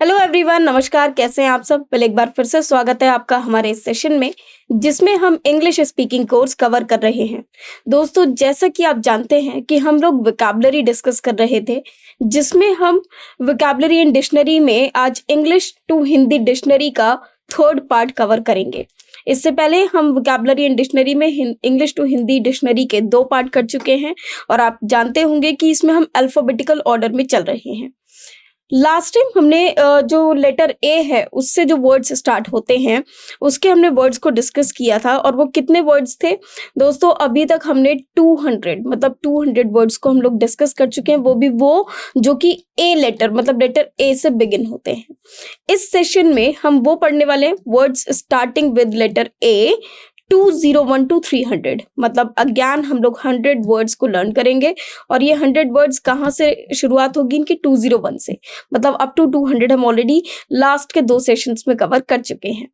Hello everyone, नमस्कार। कैसे हैं आप सब? पहले एक बार फिर से स्वागत है आपका हमारे इस सेशन में, जिसमें हम इंग्लिश स्पीकिंग कोर्स कवर कर रहे हैं। दोस्तों, जैसा कि आप जानते हैं कि हम लोग वोकैबुलरी डिस्कस कर रहे थे, जिसमें हम वोकैबुलरी एंड डिक्शनरी में आज इंग्लिश टू हिंदी डिक्शनरी का थर्ड पार्ट कवर करेंगे। इससे पहले हम वोकैबुलरी एंड डिक्शनरी में इंग्लिश टू हिंदी डिक्शनरी के 2 पार्ट कर चुके हैं और आप जानते होंगे कि इसमें हम अल्फाबेटिकल ऑर्डर में चल रहे हैं। लास्ट टाइम हमने जो लेटर ए है उससे जो वर्ड्स स्टार्ट होते हैं उसके हमने वर्ड्स को डिस्कस किया था, और वो कितने वर्ड्स थे दोस्तों? अभी तक हमने 200 वर्ड्स को हम लोग डिस्कस कर चुके हैं, वो जो कि ए लेटर मतलब लेटर ए से बिगिन होते हैं। इस सेशन में हम वो पढ़ने वाले हैं words starting with letter A 201 to 300, मतलब अज्ञान हम लोग 100 वर्ड्स को लर्न करेंगे। और ये 100 वर्ड्स कहाँ से शुरुआत होगी? इनकी 201 से, मतलब अप टू 200 हम ऑलरेडी लास्ट के 2 सेशंस में कवर कर चुके हैं।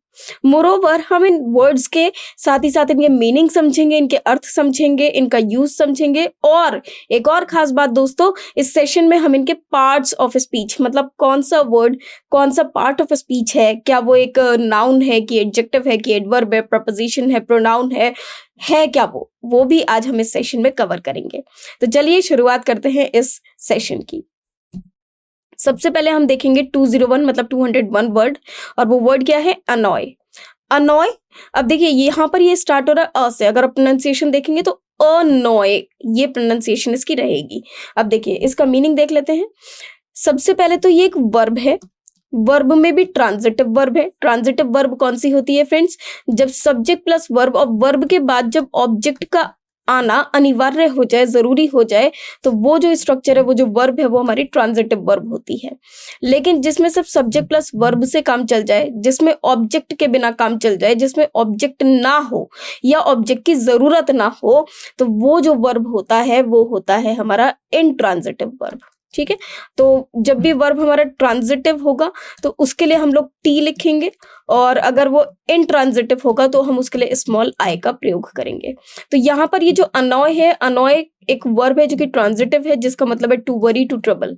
मोरोवर हम इन वर्ड्स के साथ ही साथ इनके मीनिंग समझेंगे, इनके अर्थ समझेंगे, इनका यूज समझेंगे। और एक और खास बात दोस्तों, इस सेशन में हम इनके पार्ट्स ऑफ स्पीच, मतलब कौन सा वर्ड कौन सा पार्ट ऑफ स्पीच है, क्या वो एक नाउन है कि एडजेक्टिव है कि एडवर्ब है, प्रपोजिशन है, प्रोनाउन है क्या वो भी आज हम इस सेशन में कवर करेंगे। तो चलिए शुरुआत करते हैं इस सेशन की। सबसे पहले हम देखेंगे 201 मतलब 201 वर्ड, और वो वर्ड क्या है? अनॉय। अनॉय, अब देखिए यहाँ पर ये स्टार्ट हो रहा है अ से। अगर आप प्रोनाउंसिएशन देखेंगे तो अनॉय ये प्रोनाउंसिएशन इसकी रहेगी। अब देखिए इसका मीनिंग देख लेते हैं। सबसे पहले तो ये एक वर्ब है, वर्ब में भी ट्रांजिटिव वर्ब है। ट्रांजिटिव वर्ब कौन सी होती है फ्रेंड्स? जब सब्जेक्ट प्लस वर्ब और वर्ब के बाद जब ऑब्जेक्ट का आना अनिवार्य हो जाए, जरूरी हो जाए, तो वो जो स्ट्रक्चर है, वो जो वर्ब है, वो हमारी ट्रांजिटिव वर्ब होती है। लेकिन जिसमें सिर्फ सब्जेक्ट प्लस वर्ब से काम चल जाए, जिसमें ऑब्जेक्ट के बिना काम चल जाए, जिसमें ऑब्जेक्ट ना हो या ऑब्जेक्ट की जरूरत ना हो, तो वो जो वर्ब होता है वो होता है हमारा इनट्रांजिटिव वर्ब। ठीक है, तो जब भी वर्ब हमारा ट्रांजिटिव होगा तो उसके लिए हम लोग टी लिखेंगे, और अगर वो इनट्रांजिटिव होगा तो हम उसके लिए स्मॉल आई का प्रयोग करेंगे। तो यहाँ पर ये जो अनॉय है, अनॉय एक वर्ब है जो कि ट्रांजिटिव है, जिसका मतलब है टू वरी, टू ट्रबल।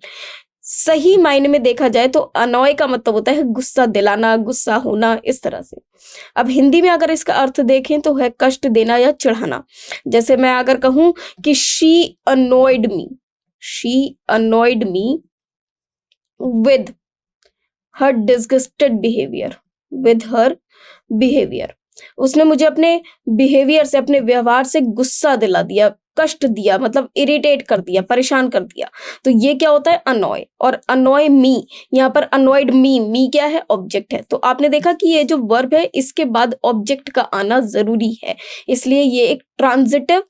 सही मायने में देखा जाए तो अनॉय का मतलब होता है गुस्सा दिलाना, गुस्सा होना, इस तरह से। अब हिंदी में अगर इसका अर्थ देखें तो है कष्ट देना या चिढ़ाना। जैसे मैं अगर कहूं कि she annoyed me with her disgusted behavior, उसने मुझे अपने बिहेवियर से, अपने व्यवहार से गुस्सा दिला दिया, कष्ट दिया, मतलब इरिटेट कर दिया, परेशान कर दिया। तो ये क्या होता है? अनॉय। और अनॉय मी, यहाँ पर अनॉयड मी क्या है? ऑब्जेक्ट है। तो आपने देखा कि ये जो वर्ब है इसके बाद ऑब्जेक्ट का आना जरूरी है, इसलिए ये एक ट्रांजिटिव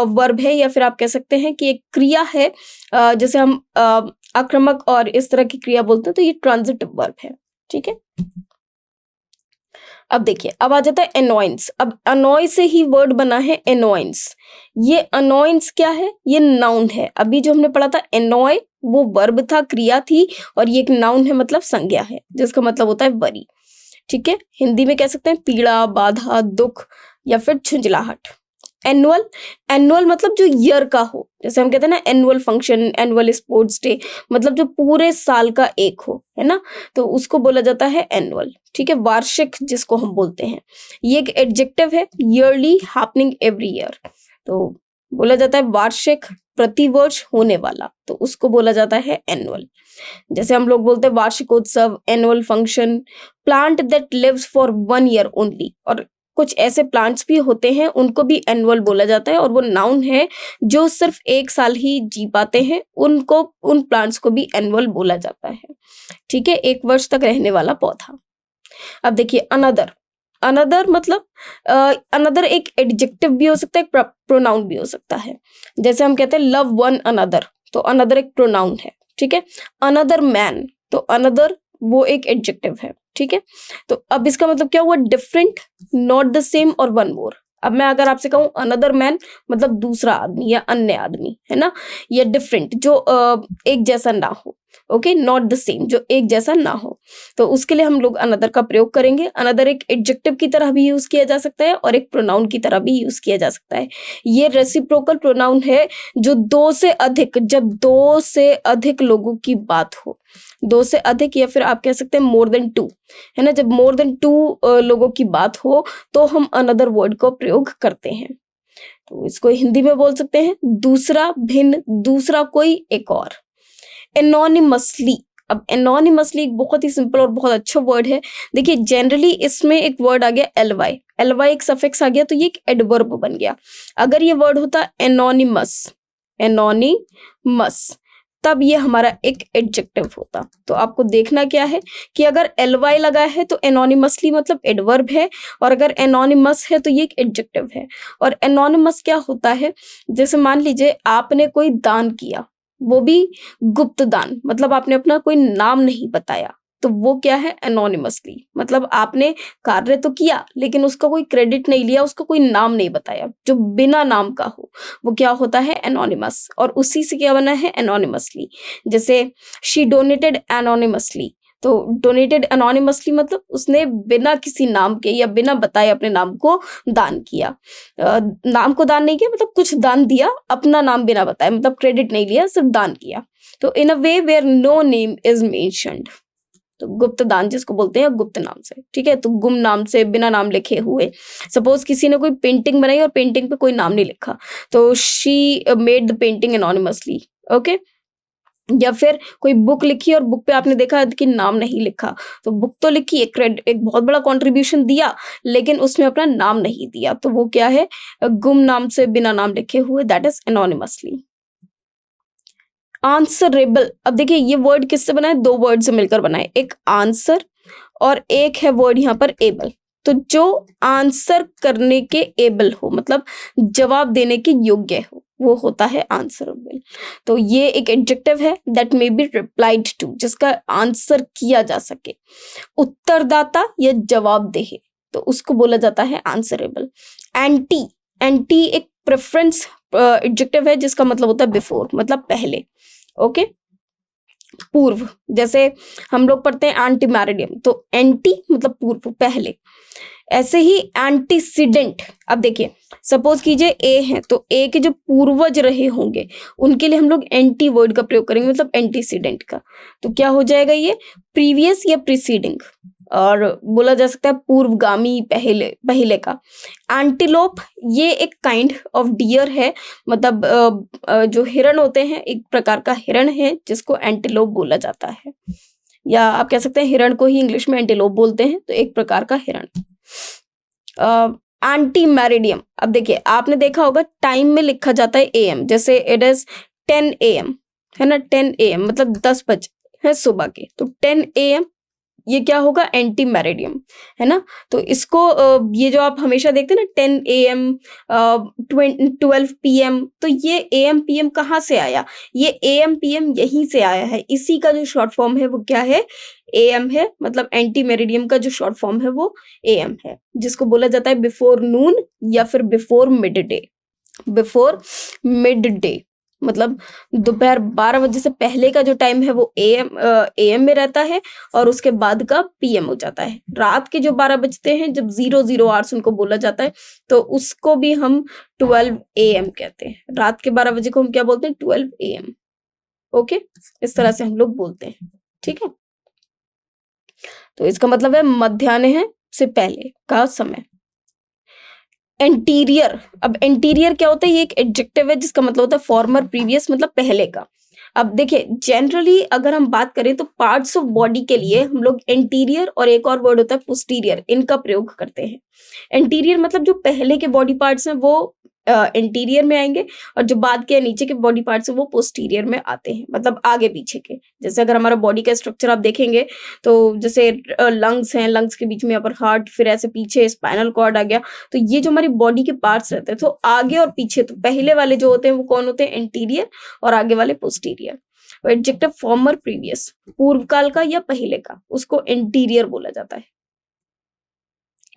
वर्ब है, या फिर आप कह सकते हैं कि एक क्रिया है। जैसे हम आक्रामक और इस तरह की क्रिया बोलते हैं, तो ये ट्रांजिटिव वर्ब है। ठीक है, अब देखिए, अब आ जाता है एनॉयंस। अब अनॉय से ही वर्ड बना है एनॉयंस। ये अनॉयंस क्या है? ये नाउन है। अभी जो हमने पढ़ा था एनॉय, वो वर्ब था, क्रिया थी, और ये एक नाउन है, मतलब संज्ञा है, जिसका मतलब होता है वरी। ठीक है, हिंदी में कह सकते हैं पीड़ा, बाधा, दुख या फिर झुंझलाहट। एनुअल, एनुअल मतलब जो ईयर का हो, जैसे हम कहते हैं ना annual function, annual sports day, मतलब जो पूरे साल का एक हो, है ना, तो उसको बोला जाता है एनुअल। ठीक है, वार्षिक जिसको हम बोलते हैं, ये एक एडजेक्टिव है, ईयरली, हैपनिंग एवरी ईयर, तो बोला जाता है वार्षिक, प्रतिवर्ष होने वाला, तो उसको बोला जाता है एनुअल। जैसे हम लोग बोलते हैं वार्षिकोत्सव, annual function, plant that lives for 1 year only, और कुछ ऐसे प्लांट्स भी होते हैं उनको भी एनुअल बोला जाता है, और वो नाउन है जो सिर्फ 1 साल ही जी पाते हैं, उनको, उन प्लांट्स को भी एनुअल बोला जाता है। ठीक है, 1 वर्ष तक रहने वाला पौधा। अब देखिए अनदर, अनदर मतलब अनदर एक एडजेक्टिव भी हो सकता है, एक प्रोनाउन भी हो सकता है। जैसे हम कहते हैं लव वन अनदर, तो अनदर एक प्रोनाउन है। ठीक है, अनदर मैन, तो अनदर वो एक एडजेक्टिव है। ठीक है, तो अब इसका मतलब क्या हुआ? डिफरेंट, नॉट द सेम और वन मोर। अब मैं अगर आपसे कहूं अनदर मैन मतलब दूसरा आदमी या अन्य आदमी, है ना, या डिफरेंट जो एक जैसा ना हो, ओके, नॉट द सेम, जो एक जैसा ना हो। तो उसके लिए हम लोग अनदर का प्रयोग करेंगे। अनदर एक एडजेक्टिव की तरह भी यूज किया जा सकता है और एक प्रोनाउन की तरह भी यूज किया जा सकता है। ये रेसिप्रोकल प्रोनाउन है जो जब दो से अधिक लोगों की बात हो, दो से अधिक या फिर आप कह सकते हैं मोर देन टू, है ना। जब मोर देन टू लोगों की बात हो तो हम अनदर वर्ड का प्रयोग करते हैं। तो इसको हिंदी में बोल सकते हैं दूसरा, भिन्न, दूसरा कोई, एक और। एनोनिमसली, अब एनोनिमसली एक बहुत ही सिंपल और बहुत अच्छा वर्ड है। देखिए जनरली इसमें एक वर्ड आ गया एलवाई, एलवाई एक सफिक्स आ गया तो ये एक एडवर्ब बन गया। अगर ये वर्ड होता एनोनिमस, एनोनिमस, तब ये हमारा एक एडजेक्टिव होता। तो आपको देखना क्या है कि अगर एलवाई लगा है तो एनोनिमसली मतलब एडवर्ब है, और अगर एनोनिमस है तो ये एक एडजेक्टिव है। और एनोनिमस क्या होता है, जैसे मान लीजिए आपने कोई दान किया, वो भी गुप्त दान, मतलब आपने अपना कोई नाम नहीं बताया, तो वो क्या है एनोनिमसली, मतलब आपने कार्य तो किया लेकिन उसका कोई क्रेडिट नहीं लिया, उसका कोई नाम नहीं बताया, जो बिना नाम का हो वो क्या होता है एनोनिमस। और उसी से क्या बना है एनोनिमसली। जैसे शी डोनेटेड एनोनिमसली, तो डोनेटेड एनोनिमसली मतलब उसने बिना किसी नाम के या बिना बताए अपने नाम को दान किया। नाम को दान नहीं किया मतलब कुछ दान दिया, अपना नाम बिना बताए, मतलब क्रेडिट नहीं लिया, सिर्फ दान किया। तो in a way where no name is mentioned, तो गुप्त दान जिसको बोलते हैं गुप्त नाम से, ठीक है। तो गुम नाम से, बिना नाम लिखे हुए। सपोज किसी ने कोई पेंटिंग बनाई और पेंटिंग पे कोई नाम नहीं लिखा, तो she made the painting anonymously, okay. या फिर कोई बुक लिखी और बुक पे आपने देखा कि नाम नहीं लिखा, तो बुक तो लिखी, एक बहुत बड़ा कंट्रीब्यूशन दिया लेकिन उसमें अपना नाम नहीं दिया, तो वो क्या है गुम नाम से, बिना नाम लिखे हुए, दैट इज एनोनिमसली। आंसरेबल, अब देखिए ये वर्ड किससे बना है, दो वर्ड से मिलकर बना है, एक आंसर और एक है वर्ड यहाँ पर एबल। तो जो आंसर करने के एबल हो, मतलब जवाब देने के योग्य हो, वो होता है आंसरेबल। तो ये एक एडजेक्टिव है that may be replied to, जिसका आंसर किया जा सके। उत्तरदाता या जवाबदेह, तो उसको बोला जाता है आंसरेबल। एंटी, एंटी एक प्रेफरेंस एडजेक्टिव है जिसका मतलब होता है बिफोर, मतलब पहले, ओके। पूर्व, जैसे हम लोग पढ़ते हैं एंटीमेरिडियम, तो एंटी मतलब पूर्व, पहले। ऐसे ही एंटीसीडेंट, अब देखिए सपोज कीजिए ए है, तो ए के जो पूर्वज रहे होंगे उनके लिए हम लोग एंटी वर्ड का प्रयोग करेंगे, मतलब एंटीसीडेंट का। तो क्या हो जाएगा ये प्रीवियस या प्रीसीडिंग, और बोला जा सकता है पूर्वगामी, पहले, पहले का। एंटीलोप ये एक काइंड ऑफ डियर है, मतलब जो हिरण होते हैं, एक प्रकार का हिरण है जिसको एंटीलोप बोला जाता है, या आप कह सकते हैं हिरण को ही इंग्लिश में एंटीलोप बोलते हैं, तो एक प्रकार का हिरण। एंटी मैरिडियम, अब देखिए आपने देखा होगा टाइम में लिखा जाता है एएम, जैसे इट इज 10 AM, है ना, 10 AM मतलब 10 बजे है सुबह के, तो 10 AM ये क्या होगा एंटी मैरिडियम, है ना। तो इसको ये जो आप हमेशा देखते हैं ना 10 AM 12 PM, तो ये AM PM कहाँ से आया, ये AM PM यहीं से आया है, इसी का जो शॉर्ट फॉर्म है वो क्या है AM है, मतलब एंटी मेरिडियम का जो शॉर्ट फॉर्म है वो AM है, जिसको बोला जाता है बिफोर नून या फिर before mid day. Before mid day मतलब दोपहर 12 बजे से पहले का जो टाइम है वो AM में रहता है, और उसके बाद का PM हो जाता है। रात के जो 12 बजते हैं, जब 00 आवर्स उनको बोला जाता है, तो उसको भी हम 12 AM कहते हैं। रात के 12 बजे को हम क्या बोलते हैं 12 AM, ओके। इस तरह से हम लोग बोलते हैं, ठीक है। तो इसका मतलब है मध्याह्न से पहले का समय। एंटीरियर, अब एंटीरियर क्या होता है, ये एक एडजेक्टिव है जिसका मतलब होता है फॉर्मर, प्रीवियस मतलब पहले का। अब देखिए जनरली अगर हम बात करें तो पार्ट्स ऑफ बॉडी के लिए हम लोग एंटीरियर और एक और वर्ड होता है पोस्टीरियर, इनका प्रयोग करते हैं। एंटीरियर मतलब जो पहले के बॉडी पार्ट्स हैं वो एंटीरियर में आएंगे, और जो बाद के नीचे के बॉडी पार्ट्स हैं वो पोस्टीरियर में आते हैं, मतलब आगे पीछे के। जैसे अगर हमारा बॉडी का स्ट्रक्चर आप देखेंगे तो जैसे लंग्स हैं, लंग्स के बीच में अपर हार्ट, फिर ऐसे पीछे स्पाइनल कॉर्ड आ गया, तो ये जो हमारी बॉडी के पार्ट्स रहते हैं, तो आगे और पीछे, तो पहले वाले जो होते हैं वो कौन होते हैं एंटीरियर, और आगे वाले पोस्टीरियर। एडजेक्टिव फॉर्मर प्रीवियस, पूर्व काल का या पहले का, उसको एंटीरियर बोला जाता है।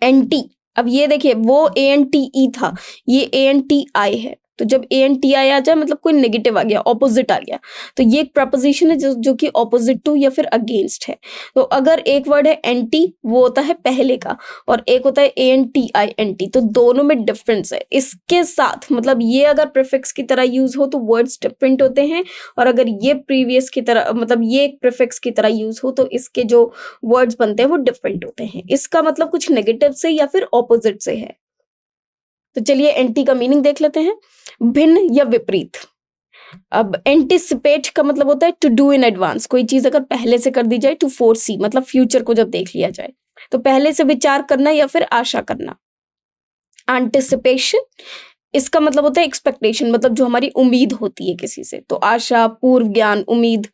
एंटी, अब ये देखिए वो ANTE था, ये ANTI है, तो तो जब ANTI आ जाए मतलब कोई नेगेटिव आ गया, ऑपोजिट आ गया, तो ये एक प्रपोजिशन है जो कि ऑपोजिट टू या फिर अगेंस्ट है। तो अगर एक वर्ड है एंटी, वो होता है पहले का, और एक होता है ANTI, तो दोनों में डिफरेंस है। इसके साथ मतलब ये अगर प्रीफिक्स की तरह यूज हो तो वर्ड्स डिफरेंट होते हैं, और अगर ये प्रीवियस की तरह मतलब ये एक प्रीफिक्स की तरह यूज हो तो इसके जो वर्ड्स बनते हैं वो डिफरेंट होते हैं। इसका मतलब कुछ नेगेटिव से या फिर ऑपोजिट से है। तो चलिए एंटी का मीनिंग देख लेते हैं, भिन्न या विपरीत। अब एंटिसिपेट का मतलब होता है टू डू इन एडवांस, कोई चीज अगर पहले से कर दी जाए, टू फोरसी मतलब फ्यूचर को जब देख लिया जाए, तो पहले से विचार करना या फिर आशा करना। एंटिसिपेशन, इसका मतलब होता है एक्सपेक्टेशन, मतलब जो हमारी उम्मीद होती है किसी से, तो आशा, पूर्व ज्ञान, उम्मीद।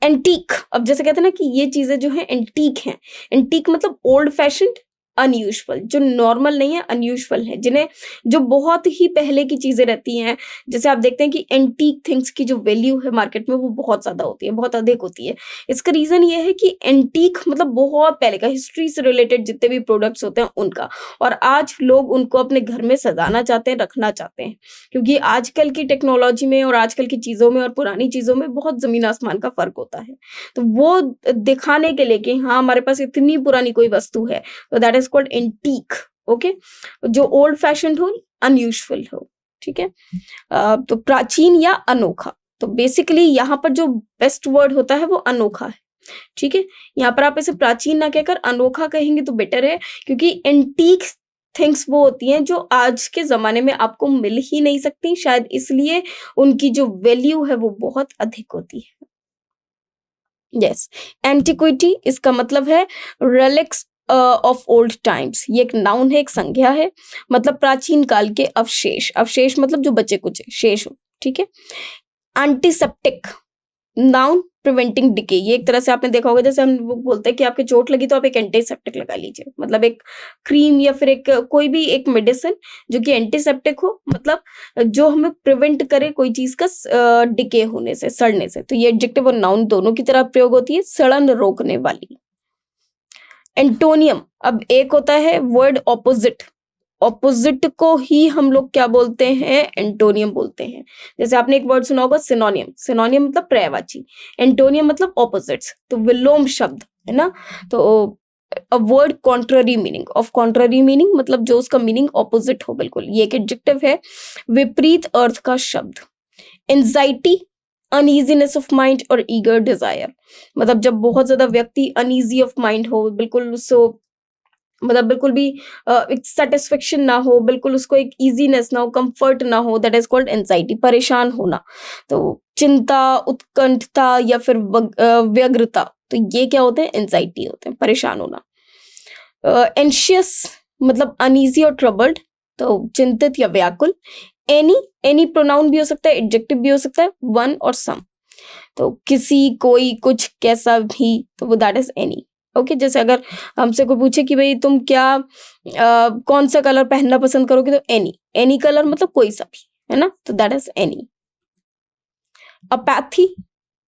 एंटीक, अब जैसे कहते हैं ना कि ये चीजें जो है एंटीक हैं, एंटीक मतलब ओल्ड फैशन्ड, अनयूजुअल, जो नॉर्मल नहीं है, अनयूजुअल है, जिन्हें जो बहुत ही पहले की चीजें रहती हैं। जैसे आप देखते हैं कि एंटीक थिंग्स की जो वैल्यू है मार्केट में वो बहुत ज्यादा होती है, बहुत अधिक होती है। इसका रीजन ये है कि एंटीक मतलब बहुत पहले का, हिस्ट्री से रिलेटेड जितने भी प्रोडक्ट्स होते हैं उनका, और आज लोग उनको अपने घर में सजाना चाहते हैं, रखना चाहते हैं, क्योंकि आजकल की टेक्नोलॉजी में और आजकल की चीजों में और पुरानी चीजों में बहुत जमीन आसमान का फर्क होता है। तो वो दिखाने के लिए कि हाँ हमारे पास इतनी पुरानी कोई वस्तु है, तो that is called antique. Okay, जो ओल्ड फैशन्ड हो, अनयूजुअल हो, ठीक है। तो प्राचीन या अनोखा, तो बेसिकली यहाँ पर जो बेस्ट वर्ड होता है वो अनोखा है, ठीक है। यहाँ पर आप इसे प्राचीन ना कहकर अनोखा कहेंगे तो बेटर है, क्योंकि एंटीक थिंग्स वो होती हैं जो आज के जमाने में आपको मिल ही नहीं सकती, शायद इसलिए उनकी जो वैल्यू है वो बहुत अधिक होती है। यस, एंटिक्विटी, इसका मतलब है रेलिक्स ऑफ ओल्ड टाइम्स, ये एक नाउन है, एक संज्ञा है, मतलब प्राचीन काल के अवशेष, अवशेष मतलब जो बचे कुछ शेष हो, ठीक है। एंटीसेप्टिक, नाउन प्रिवेंटिंग डिके, ये एक तरह से आपने देखा होगा, जैसे हम लोग बोलते हैं कि आपके चोट लगी तो आप एक एंटीसेप्टिक लगा लीजिए, मतलब एक क्रीम या फिर एक कोई भी एक मेडिसिन जो कि एंटीसेप्टिक हो, मतलब जो हमें प्रिवेंट करे कोई चीज का डिके होने से, सड़ने से। तो ये एडजेक्टिव और नाउन दोनों की तरह प्रयोग होती है, सड़न रोकने वाली। एंटोनियम, अब एक होता है वर्ड ऑपोजिट, ऑपोजिट को ही हम लोग क्या बोलते हैं, एंटोनियम बोलते हैं। जैसे आपने एक वर्ड सुना होगा सिनोनियम, सिनोनियम मतलब पर्यायवाची, एंटोनियम मतलब ऑपोजिट्स, तो विलोम शब्द है ना। तो a word contrary meaning, of contrary meaning मतलब जो उसका मीनिंग ऑपोजिट हो, बिल्कुल, ये एक एडजेक्टिव है। विपरीत अर्थ का शब्द, एंजाइटी, अनईजीनेस ऑफ माइंड और ईगर डिजायर, मतलब जब बहुत ज्यादा व्यक्ति अनईजी ऑफ माइंड हो, बिल्कुल उसको मतलब बिल्कुल भी एक सेटिस्फेक्शन ना हो, बिल्कुल उसको एक इजीनेस ना हो, कंफर्ट ना हो, दैट इज कॉल्ड एंजाइटी, परेशान होना। तो चिंता, उत्कंठता या फिर व्यग्रता, तो ये क्या होते हैं, एंजाइटी होते हैं, परेशान होना। एंशियस मतलब अनईजी और ट्रबल्ड, तो चिंतित या व्याकुल। एनी प्रोनाउन भी हो सकता है, एडजेक्टिव भी हो सकता है, वन और सम, तो किसी, कोई, कुछ, कैसा भी, तो वो दैट इज एनी। ओके, जैसे अगर हमसे कोई पूछे कि भाई तुम क्या कौन सा कलर पहनना पसंद करोगे, तो एनी कलर मतलब कोई सा भी, है ना, तो दैट इज एनी। अपैथी,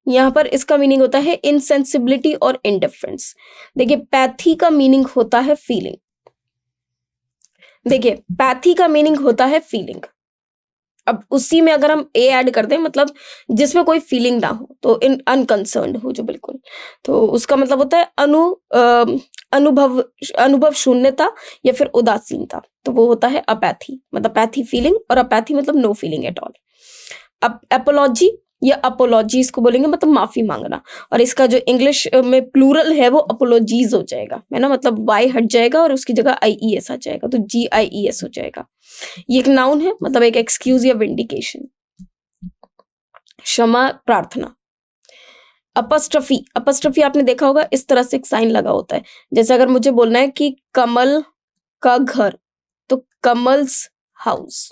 यहाँ पर इसका मीनिंग होता है इनसेंसिबिलिटी और इनडिफरेंस। देखिए पैथी का मीनिंग होता है फीलिंग, देखिए पैथी का मीनिंग होता है फीलिंग, अब उसी में अगर हम ए ऐड कर दें मतलब जिसमें कोई फीलिंग ना हो, तो इन अनकंसर्न्ड हो जो, बिल्कुल, तो उसका मतलब होता है अनुभव शून्यता या फिर उदासीनता, तो वो होता है अपैथी, मतलब पैथी फीलिंग, और अपैथी मतलब नो फीलिंग एट ऑल। अब एपोलॉजी या अपोलॉजीज को बोलेंगे मतलब माफी मांगना, और इसका जो इंग्लिश में प्लूरल है वो अपोलॉजीज हो जाएगा, है ना, मतलब वाई हट जाएगा और उसकी जगह IES आ जाएगा, तो GIES हो जाएगा। ये एक नाउन है, मतलब एक एक्सक्यूज या विंडिकेशन। क्षमा प्रार्थना। अपस्ट्रफी, अपस्ट्रफी आपने देखा होगा, इस तरह से एक साइन लगा होता है, जैसे अगर मुझे बोलना है कि कमल का घर, तो कमल्स हाउस,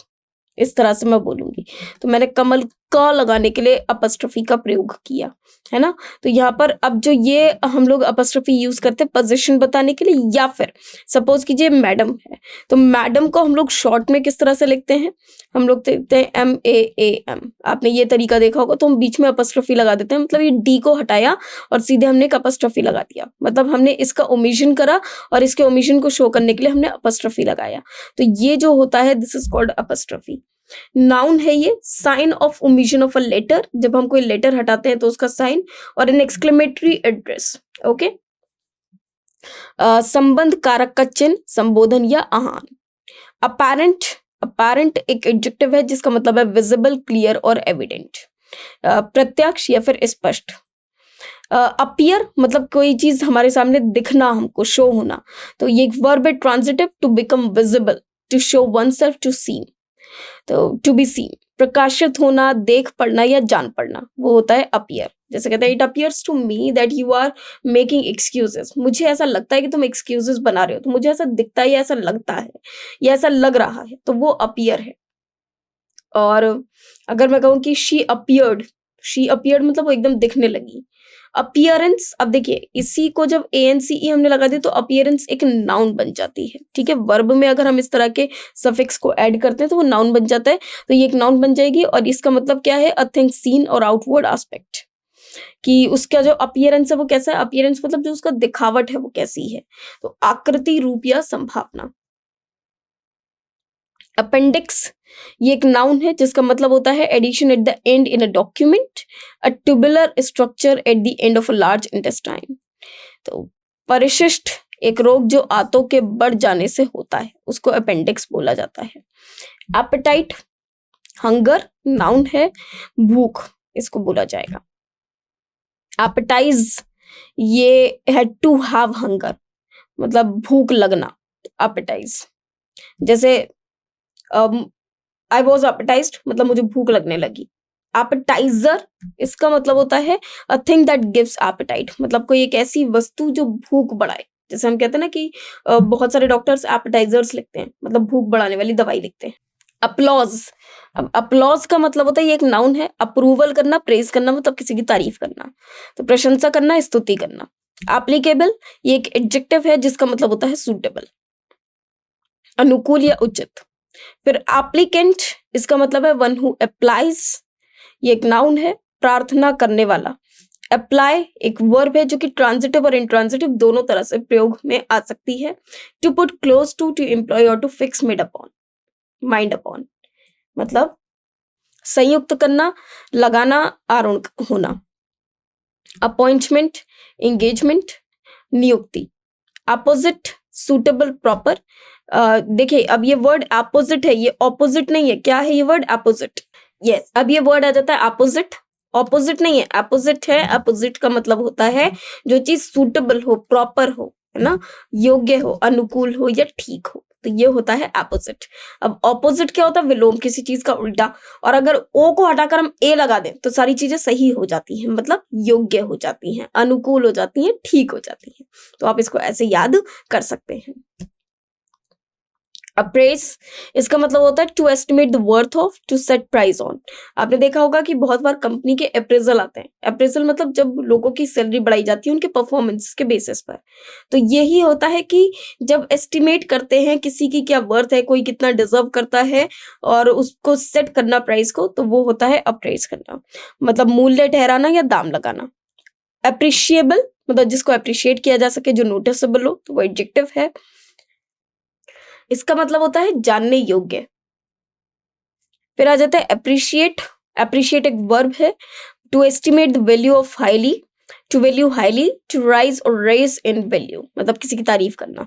इस तरह से मैं बोलूंगी, तो मैंने कमल का लगाने के लिए अपस्ट्रफी का प्रयोग किया, है ना। तो यहाँ पर अब जो ये हम लोग अपस्ट्रफी यूज करते हैं पोजीशन बताने के लिए, या फिर सपोज कीजिए मैडम है, तो मैडम को हम लोग शॉर्ट में किस तरह से लिखते हैं, हम लोग लिखते हैं MAAM, आपने ये तरीका देखा होगा, तो हम बीच में अपस्ट्रफी लगा देते हैं, मतलब ये डी को हटाया और सीधे हमने एक अपस्ट्रफी लगा दिया, मतलब हमने इसका ओमिशन करा और इसके ओमिशन को शो करने के लिए हमने अपस्ट्रफी लगाया, तो ये जो होता है this is called apostrophe. Noun है ये, sign of omission of a letter, जब हम कोई लेटर हटाते हैं तो उसका साइन, और एन एक्सक्लेमेटरी एड्रेस। ओके। संबंध कारक का चिन्ह, संबोधन या आह्वान। अपेरेंट, अपेरेंट एक एडजेक्टिव है जिसका मतलब है विजिबल, क्लियर और एविडेंट, प्रत्यक्ष या फिर स्पष्ट। अपीयर मतलब कोई चीज हमारे सामने दिखना, हमको शो होना, तो ये एक वर्ब है transitive, to become visible, to show oneself, to seen, तो टू बी सीन। प्रकाशित होना, देख पढ़ना या जान पढ़ना, वो होता है अपीयर। जैसे कहते हैं it appears to me that you are making excuses, मुझे ऐसा लगता है कि तुम एक्सक्यूजेस बना रहे हो, तो मुझे ऐसा दिखता है या ऐसा लगता है या ऐसा लग रहा है, तो वो अपीयर है। और अगर मैं कहूँ कि शी अपीयर्ड मतलब वो एकदम दिखने लगी। अपीयरेंस, अब देखिए इसी को जब ANCE हमने लगा दी तो अपीयरेंस एक नाउन बन जाती है, ठीक है। वर्ब में अगर हम इस तरह के सफिक्स को ऐड करते हैं तो वो नाउन बन जाता है, तो ये एक नाउन बन जाएगी। और इसका मतलब क्या है, अ थिंग सीन और आउटवर्ड एस्पेक्ट, कि उसका जो अपीयरेंस है वो कैसा है। अपीयरेंस मतलब जो उसका दिखावट है वो कैसी है, तो आकृति, रूप या संभावना। अपेंडिक्स, ये एक नाउन है जिसका मतलब होता है addition at the end in a document, a tubular structure at the end of a large intestine. तो परिशिष्ट एक रोग जो आंतों के बढ़ जाने से होता है, उसको अपेंडिक्स बोला जाता है। एपेटाइट, हंगर नाउन है, भूख इसको बोला जाएगा। एपेटाइज, ये है टू हैव हंगर, मतलब भूख लगना, एपेटाइज। जैसे आई वॉज एपेटाइज्ड मतलब मुझे भूख लगने लगी। एपेटाइजर, इसका मतलब होता है a thing that gives appetite, मतलब कोई एक ऐसी वस्तु जो भूख बढ़ाए। जैसे हम कहते हैं ना कि बहुत सारे डॉक्टर्स एपेटाइजर्स लिखते हैं, मतलब भूख बढ़ाने वाली दवाई लिखते हैं। अपलॉज, अब अपलॉज का मतलब होता है ये एक नाउन है, अप्रूवल करना, प्रेज करना मतलब किसी की तारीफ करना, तो प्रशंसा करना, स्तुति करना। एप्लीकेबल, ये एक एडजेक्टिव है जिसका मतलब होता है सूटेबल, अनुकूल या उचित। फिर एप्लीकेंट, इसका मतलब है वन हु अप्लाइज, ये एक नाउन है, प्रार्थना करने वाला। अप्लाई एक वर्ब है जो कि ट्रांजिटिव और इंट्रांजिटिव दोनों तरह से प्रयोग में आ सकती है। To put close to employ और to fix made upon, mind upon, मतलब संयुक्त करना, लगाना, आरूढ़ होना। अपॉइंटमेंट, एंगेजमेंट, नियुक्ति। Opposite, suitable, proper. देखिए अब ये वर्ड अपोजिट है, ये ऑपोजिट नहीं है। क्या है ये वर्ड, अपोजिट। यस, अब ये वर्ड आ जाता है अपोजिट, ऑपोजिट नहीं है, अपोजिट है। अपोजिट का मतलब होता है जो चीज सूटेबल हो, प्रॉपर हो, है ना, योग्य हो, अनुकूल हो या ठीक हो, तो ये होता है अपोजिट। अब ऑपोजिट क्या होता है, विलोम, किसी चीज का उल्टा। और अगर ओ को हटाकर हम ए लगा दें तो सारी चीजें सही हो जाती हैं, मतलब योग्य हो जाती हैं, अनुकूल हो जाती हैं, ठीक हो जाती हैं। तो आप इसको ऐसे याद कर सकते हैं। अप्रेज, इसका मतलब होता है to estimate the worth of, to set price on. आपने देखा होगा कि बहुत बार कंपनी के अप्रेजल आते हैं। अप्रेजल मतलब जब लोगों की सैलरी बढ़ाई जाती है उनके परफॉर्मेंस के बेसिस पर, तो यही होता है कि जब एस्टिमेट करते हैं किसी की क्या वर्थ है, कोई कितना डिजर्व करता है और उसको सेट करना प्राइस को, तो वो होता है अप्रेज करना, मतलब मूल्य ठहराना या दाम लगाना। अप्रिशिएबल मतलब जिसको अप्रिशिएट किया जा सके, जो नोटिसेबल हो, तो वो एडजेक्टिव है। इसका मतलब होता है जानने योग्य। फिर आ जाता है अप्रिशिएट, अप्रिशिएट एक वर्ब है, to estimate the value of highly, to value highly, to rise और रेज इन वैल्यू, मतलब किसी की तारीफ करना,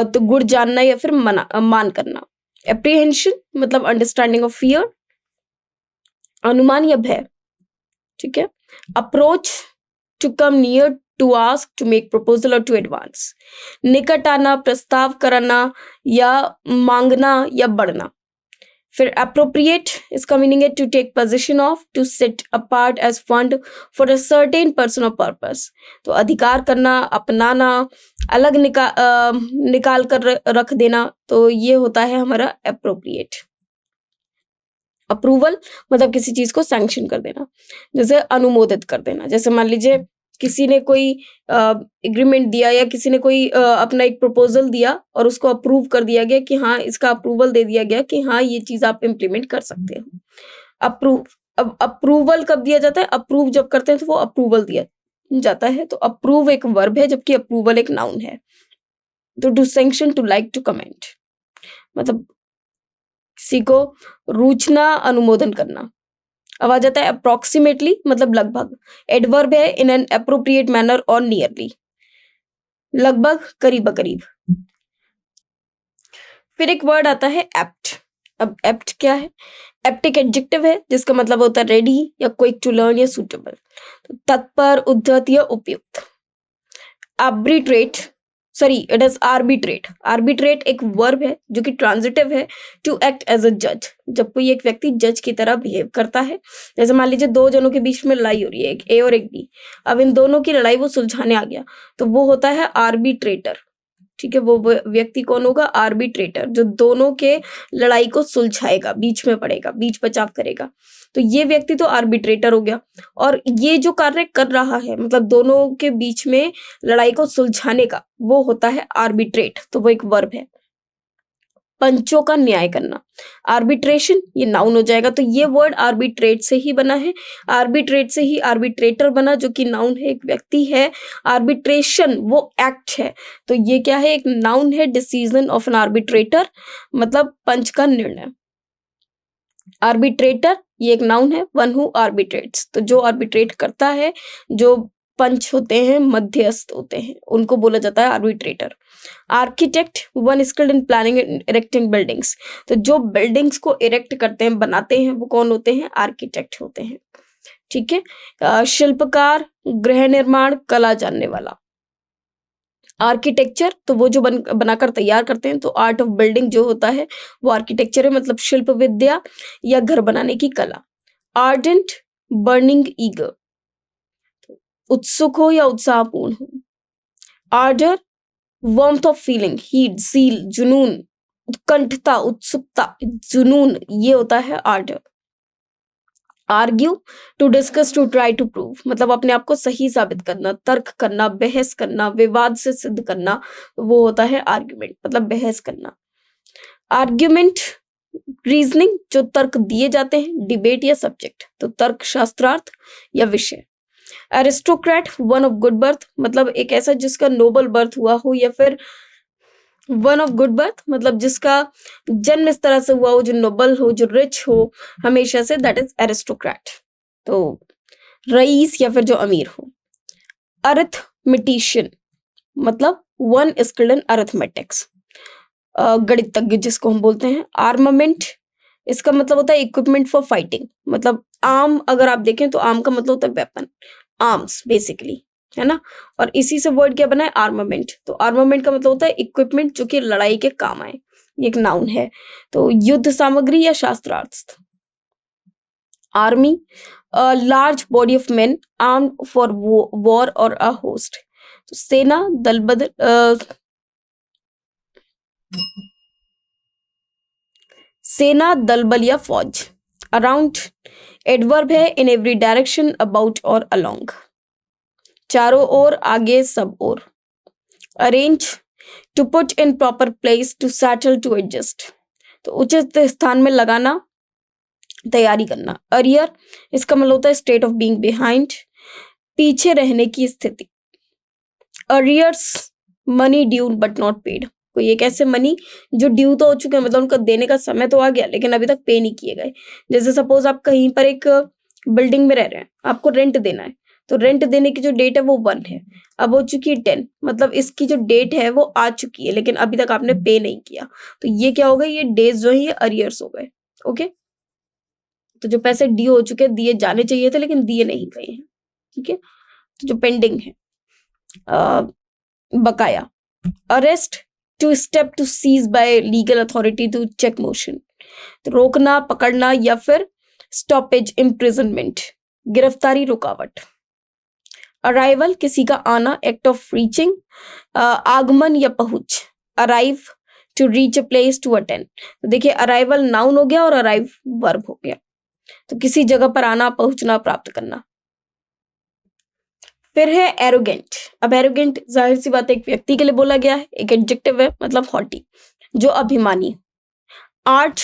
तो गुण जानना या फिर मान करना। एप्रीहेंशन मतलब अंडरस्टैंडिंग ऑफ फियर, अनुमान या भय, ठीक है। Approach, to come near, to ask, to make proposal और टू एडवांस। निकट आना, प्रस्ताव करना या मांगना या बढ़ना। फिर अप्रोप्रिएट, इसका मीनिंग है to take position of, to set apart as fund for a certain person और पर्पस, तो अधिकार करना, अपनाना, अलग निकाल कर रख देना, तो ये होता है हमारा अप्रोप्रिएट। अप्रूवल मतलब किसी चीज को सैंक्शन कर देना, जैसे अनुमोदित कर देना। जैसे मान लीजिए किसी ने कोई एग्रीमेंट दिया या किसी ने कोई अपना एक प्रपोजल दिया और उसको अप्रूव कर दिया गया कि हाँ, इसका अप्रूवल दे दिया गया कि हाँ ये चीज आप इम्प्लीमेंट कर सकते हो। अप्रूव, अब अप्रूवल कब दिया जाता है, अप्रूव जब करते हैं तो वो अप्रूवल दिया जाता है। तो अप्रूव एक वर्ब है जबकि अप्रूवल एक नाउन है। तो to sanction, to like, to comment, मतलब किसी को रूचना अनुमोदन करना। अब आ जाता है अप्रोक्सीमेटली, मतलब लगभग। एडवर्ब है इन एन अप्रोप्रिएट मैनर और नियरली, लगभग, करीब करीब। फिर एक वर्ड आता है एप्ट। अब एप्ट क्या है? एप्ट एक एडजेक्टिव है जिसका मतलब होता है रेडी या क्विक टू लर्न या सूटेबल, तो तत्पर, उद्धत या उपयुक्त। Arbitrate, sorry it is arbitrate. Arbitrate एक वर्ब है जो कि ट्रांजिटिव है टू एक्ट एज अ जज। जब कोई एक व्यक्ति जज की तरह बिहेव करता है, जैसे मान लीजिए दो जनों के बीच में लड़ाई हो रही है, एक ए और एक बी, अब इन दोनों की लड़ाई वो सुलझाने आ गया, तो वो होता है आर्बिट्रेटर। ठीक है, वो व्यक्ति कौन होगा? आर्बिट्रेटर, जो दोनों के लड़ाई को सुलझाएगा, बीच में पड़ेगा, बीच बचाव करेगा, तो ये व्यक्ति तो आर्बिट्रेटर हो गया। और ये जो कार्य कर रहा है, मतलब दोनों के बीच में लड़ाई को सुलझाने का, वो होता है आर्बिट्रेट, तो वो एक वर्ब है। पंचों का न्याय करना, आर्बिट्रेशन, ये नाउन हो जाएगा, तो ये वर्ड आर्बिट्रेट से ही बना है। आर्बिट्रेट से ही आर्बिट्रेटर बना, जो कि नाउन है, एक व्यक्ति है। आर्बिट्रेशन वो एक्ट है, तो ये क्या है? एक नाउन है, डिसीजन ऑफ एन आर्बिट्रेटर, मतलब पंच का निर्णय। आर्बिट्रेटर ये एक नाउन है, वन हु आर्बिट्रेट्स, तो जो आर्बिट्रेट करता है, जो पंच होते हैं, मध्यस्थ होते हैं, उनको बोला जाता है arbitrator. Architect, one skilled in planning and erecting buildings, तो जो बिल्डिंग्स को इरेक्ट करते हैं, बनाते हैं, वो कौन होते हैं? आर्किटेक्ट होते हैं। ठीक है। शिल्पकार, गृह निर्माण, कला जानने वाला। आर्किटेक्चर तो वो जो बनाकर तैयार करते हैं, तो आर्ट ऑफ बिल्डिंग जो होता है वो आर्किटेक्चर है, मतलब शिल्प विद्या या घर बनाने की कला। आर्डेंट, बर्निंग ईगर, उत्सुक हो या उत्साहपूर्ण हो। Ardour, warmth of feeling, heat, zeal, जुनून, उत्कंठता, उत्सुकता, जुनून, ये होता है ardour. Argue, to discuss, to try to prove, मतलब अपने आप को सही साबित करना, तर्क करना, बहस करना, विवाद से सिद्ध करना, वो होता है आर्ग्यूमेंट, मतलब बहस करना। आर्ग्यूमेंट, रीजनिंग, जो तर्क दिए जाते हैं, डिबेट या सब्जेक्ट, तो तर्क शास्त्रार्थ या विषय। Aristocrat, one of good birth, मतलब एक ऐसा जिसका नोबल बर्थ हुआ हो, या फिर वन ऑफ गुड बर्थ मतलब जिसका जन्म इस तरह से हुआ हो, जो नोबल हो, जो रिच हो हमेशा से, दैट इज एरिस्टोक्रेट। तो रईस या फिर जो अमीर हो। अरिथमेटिशियन, मतलब वन स्किल्ड इन अरिथमेटिक्स, गणितज्ञ जिसको हम बोलते हैं। आर्मामेंट, इसका मतलब होता है इक्विपमेंट फॉर फाइटिंग, मतलब आर्म अगर आप देखें तो आर्म का मतलब होता है वेपन, आर्म्स बेसिकली, है ना। और इसी से वर्ड क्या बना है? आर्मामेंट। तो आर्मामेंट का मतलब होता है इक्विपमेंट जो कि लड़ाई के काम आए, ये एक नाउन है। तो युद्ध सामग्री या शस्त्रास्त्र। Army, large body of main armed for war और अ होस्ट, तो सेना, दल बदल, सेना, दल बल या फौज। अराउंड, एडवर्ब है इन एवरी डायरेक्शन, अबाउट और अलोंग, चारों ओर, आगे, सब ओर। Arrange, to put in proper place, to settle, to adjust, तो उचित स्थान में लगाना, तैयारी करना। अरियर, इसका मतलब होता है स्टेट ऑफ बीइंग बिहाइंड, पीछे रहने की स्थिति। Arrears, money due but not paid, कोई एक ऐसे मनी जो ड्यू तो हो चुके हैं, मतलब उनका देने का समय तो आ गया लेकिन अभी तक पे नहीं किए गए। जैसे सपोज आप कहीं पर एक बिल्डिंग में रह रहे हैं, आपको रेंट देना है, तो रेंट देने की जो डेट है वो 1 है, अब हो चुकी है 10, मतलब इसकी जो डेट है वो आ चुकी है लेकिन अभी तक आपने पे नहीं किया, तो ये क्या हो गए? ये डेज जो है ये अरियर्स हो गए। ओके, तो जो पैसे ड्यू हो चुके हैं, दिए जाने चाहिए थे लेकिन दिए नहीं गए हैं। ठीक है, तो जो पेंडिंग है, बकाया। Arrest, to step to seize by legal authority to check motion, तो रोकना, पकड़ना या फिर स्टॉपेज, इम्प्रिजनमेंट, गिरफ्तारी, रुकावट। अराइवल, किसी का आना, एक्ट ऑफ रीचिंग, आगमन या पहुंच। Arrive, to reach a place, to attend, तो देखिए अराइवल नाउन हो गया और अराइव वर्ब हो गया, तो किसी जगह पर आना, पहुंचना, प्राप्त करना। फिर है एरोगेंट। अब एरोगेंट जाहिर सी बात है एक व्यक्ति के लिए बोला गया है, एक एडजेक्टिव है, मतलब हॉटी, जो अभिमानी। आर्ट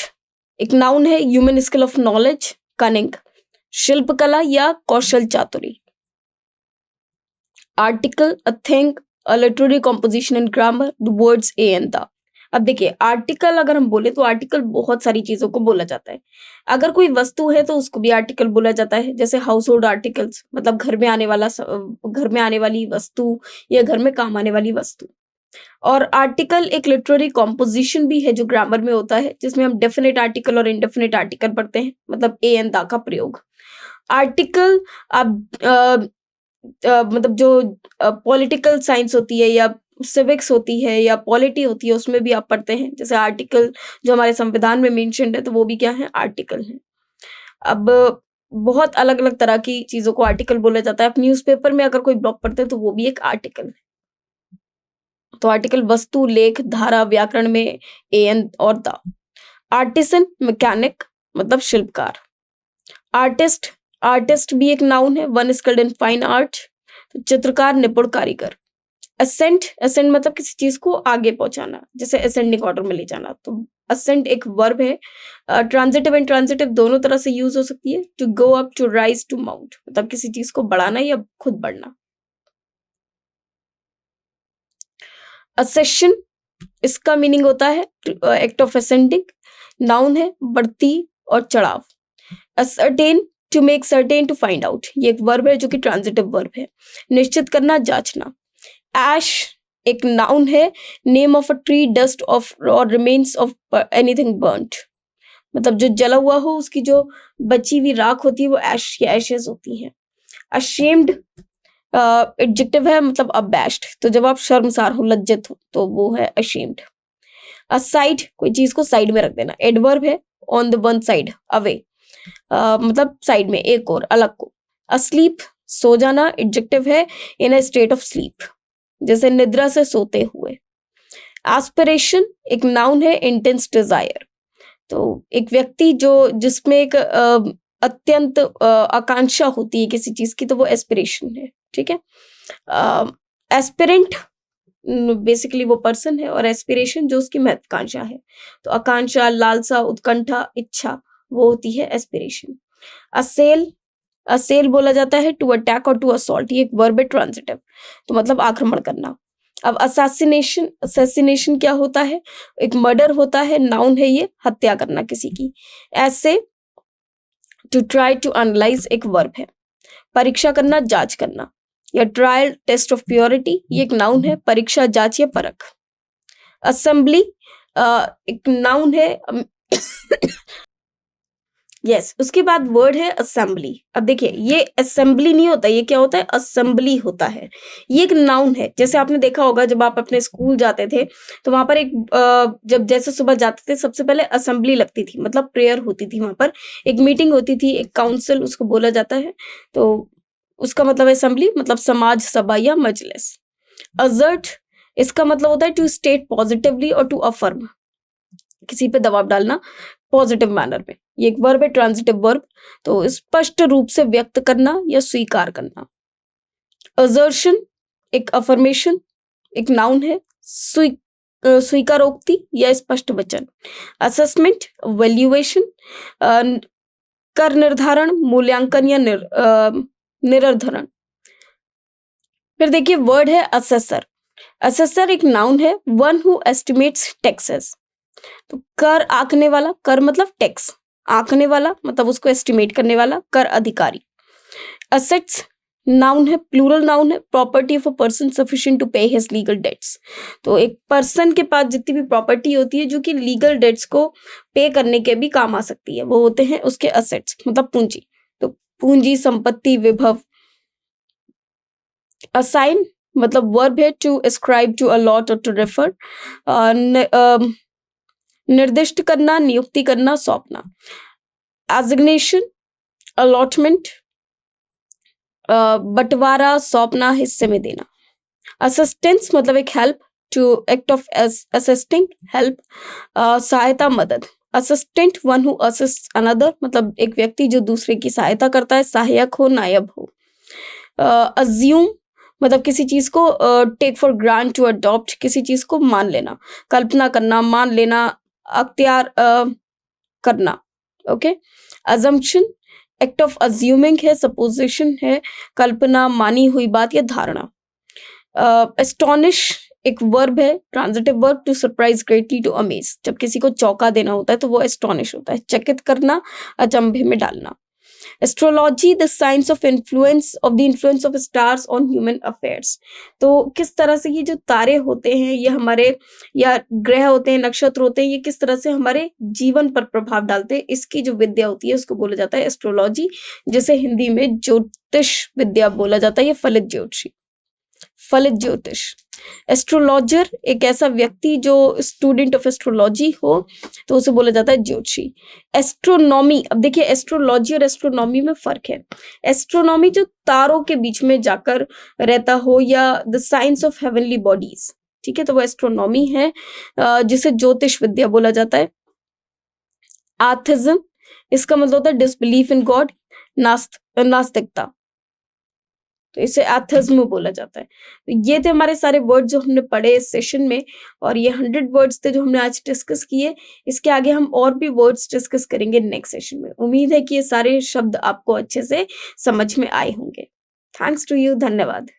एक नाउन है, human skill of knowledge, cunning, शिल्पकला या कौशल चातुरी। Article, a thing, a literary composition and grammar, the words a and the, अब देखिए आर्टिकल अगर हम बोले तो आर्टिकल बहुत सारी चीज़ों को बोला जाता है। अगर कोई वस्तु है तो उसको भी आर्टिकल बोला जाता है, जैसे हाउस होल्ड आर्टिकल्स मतलब घर में आने वाली वस्तु या घर में काम आने वाली वस्तु। और आर्टिकल एक लिटरेरी कॉम्पोजिशन भी है जो ग्रामर में होता है, जिसमें हम डेफिनेट आर्टिकल और इनडेफिनेट आर्टिकल पढ़ते हैं, मतलब ए एंड दा का प्रयोग। आर्टिकल अब मतलब जो पॉलिटिकल साइंस होती है या सिविक्स होती है या पॉलिटी होती है उसमें भी आप पढ़ते हैं, जैसे आर्टिकल जो हमारे संविधान में मेंशन्ड है तो वो भी क्या है, आर्टिकल है। अब बहुत अलग अलग तरह की चीजों को आर्टिकल बोला जाता है। आप न्यूज़पेपर में अगर कोई ब्लॉग पढ़ते हैं तो वो भी एक आर्टिकल है। तो आर्टिकल वस्तु, लेख, धारा, व्याकरण में ए एन और द। आर्टिसन मैकेनिक मतलब शिल्पकार। आर्टिस्ट, आर्टिस्ट भी एक नाउन है, one skilled in fine art, तो चित्रकार, निपुण कारीगर। असेंट, असेंट मतलब किसी चीज को आगे पहुंचाना, जैसे असेंडिंग ऑर्डर में ले जाना। तो असेंट एक वर्ब है, ट्रांजिटिव एंड ट्रांजिटिव दोनों तरह से यूज हो सकती है। To go up, to rise, to mount मतलब किसी चीज को बढ़ाना या खुद बढ़ना। असेशन, इसका मीनिंग होता है एक्ट ऑफ असेंडिंग, नाउन है, बढ़ती और चढ़ाव। Ascertain, to make certain, to find out, ये एक वर्ब है जो कि ट्रांजिटिव वर्ब है। निश्चित करना, जांचना। एश एक नाउन है, name of a tree, dust of और रिमेन्स ऑफ एनीथिंग बर्न्ट, मतलब जो जला हुआ हो उसकी जो बची हुई राख होती है वो एश या एशेज होती है। अशेम्ड एडजेक्टिव है, मतलब अबैश्ड, तो जब आप शर्मसार हो, लज्जित हो तो वो है अशेम्ड। असाइड, कोई चीज को साइड में रख देना। एडवर्ब है, on the one side, away, मतलब साइड में, एक और, अलग को। अस्लीप, सो जाना, एडजेक्टिव है, इन अ स्टेट ऑफ स्लीप, जैसे निद्रा से सोते हुए। एस्पिरेशन एक नाउन है, इंटेंस डिजायर, तो एक व्यक्ति जो जिसमें एक अत्यंत आकांक्षा होती है किसी चीज की, तो वो एस्पिरेशन है। ठीक है। एस्पिरेंट बेसिकली वो पर्सन है, और एस्पिरेशन जो उसकी महत्वाकांक्षा है, तो आकांक्षा, लालसा, उत्कंठा, इच्छा, वो होती है एस्पिरेशन। असेल, असेल बोला जाता है टू अटैक और टू असॉल्ट, ये एक वर्ब है ट्रांजिटिव, तो मतलब आक्रमण करना। अब असैसिनेशन, असैसिनेशन क्या होता है, एक मर्डर होता है, नाउन है ये, हत्या करना किसी की। ऐसे, टू ट्राई टू एनालाइज एक वर्ब है। परीक्षा करना, जांच करना, या ट्रायल टेस्ट ऑफ प्योरिटी, ये एक नाउन है, परीक्षा, जांच या परख। असेंबली एक नाउन है यस उसके बाद वर्ड है असेंबली। अब देखिए ये असेंबली नहीं होता, ये क्या होता है, असेंबली होता है। ये एक नाउन है, जैसे आपने देखा होगा जब आप अपने स्कूल जाते थे तो वहां पर एक जब जैसे सुबह जाते थे सबसे पहले असेंबली लगती थी, मतलब प्रेयर होती थी, वहां पर एक मीटिंग होती थी, एक काउंसिल उसको बोला जाता है, तो उसका मतलब असेंबली मतलब समाज सभा या मजलिस। असर्ट, इसका मतलब होता है टू स्टेट पॉजिटिवली और टू अफर्म, किसी पे दबाव डालना पॉजिटिव मैनर में, ये एक वर्ब है, ट्रांजिटिव वर्ब, तो स्पष्ट रूप से व्यक्त करना या स्वीकार करना। असर्शन एक अफर्मेशन, एक नाउन है, स्वीकारोक्ति या स्पष्ट वचन। असेसमेंट वैल्यूएशन, कर निर्धारण, मूल्यांकन या निर्धारण। फिर देखिए वर्ड है असेसर। असेसर एक नाउन है, वन हु एस्टिमेट्स टैक्सेस, तो कर आंकने वाला, कर मतलब टैक्स, आंकने वाला मतलब उसको एस्टिमेट करने वाला, कर अधिकारी। असेट्स नाउन है, प्लूरल नाउन है, property of a person sufficient to pay his legal debts, तो एक पर्सन के पास जितनी भी प्रॉपर्टी होती है जो कि लीगल डेट्स को पे करने के भी काम आ सकती है, वो होते हैं उसके असेट्स, मतलब पूंजी, तो पूंजी, संपत्ति, विभव। असाइन मतलब वर्ब है, टू ascribe टू अलॉट और टू रेफर, निर्दिष्ट करना, नियुक्ति करना, सौंपना। एजिग्नेशन अलॉटमेंट, बंटवारा, सौंपना, हिस्से में देना। असिस्टेंस मतलब एक help, to act of assisting, help, सहायता, मदद। Assistant one who assist another, मतलब एक व्यक्ति जो दूसरे की सहायता करता है, सहायक हो, नायब हो। अज्यूम मतलब किसी चीज को take for grant, to adopt, किसी चीज को मान लेना, कल्पना करना, मान लेना, अख्तियार करना। Okay. Assumption act of assuming है, सपोजिशन है, कल्पना, मानी हुई बात या धारणा। एस्टोनिश एक वर्ब है, transitive verb, to surprise greatly, to amaze. जब किसी को चौंका देना होता है तो वो एस्टोनिश होता है, चकित करना, अचंभे में डालना। Astrology the science of influence of stars on human affairs. तो किस तरह से ये जो तारे होते हैं, ये हमारे या ग्रह होते हैं, नक्षत्र होते हैं, ये किस तरह से हमारे जीवन पर प्रभाव डालते हैं, इसकी जो विद्या होती है उसको बोला जाता है एस्ट्रोलॉजी, जिसे हिंदी में ज्योतिष विद्या बोला जाता है, ये फलित ज्योतिष। एस्ट्रोलॉजर एक ऐसा व्यक्ति जो स्टूडेंट ऑफ एस्ट्रोलॉजी हो तो उसे बोला जाता है ज्योतिषी। एस्ट्रोनॉमी, अब देखिए एस्ट्रोलॉजी और एस्ट्रोनॉमी में फर्क है। एस्ट्रोनॉमी जो तारों के बीच में जाकर रहता हो, या the science of heavenly bodies, ठीक है, तो वो एस्ट्रोनॉमी है, जिसे ज्योतिष विद्या बोला जाता है। आथिज्म, इसका मतलब होता है डिसबिलीफ इन गॉड, नास्तिकता, तो इसे एथिज्म बोला जाता है। तो ये थे हमारे सारे वर्ड जो हमने पढ़े इस सेशन में, और ये 100 वर्ड्स थे जो हमने आज डिस्कस किए। इसके आगे हम और भी वर्ड्स डिस्कस करेंगे नेक्स्ट सेशन में। उम्मीद है कि ये सारे शब्द आपको अच्छे से समझ में आए होंगे। थैंक्स टू यू, धन्यवाद।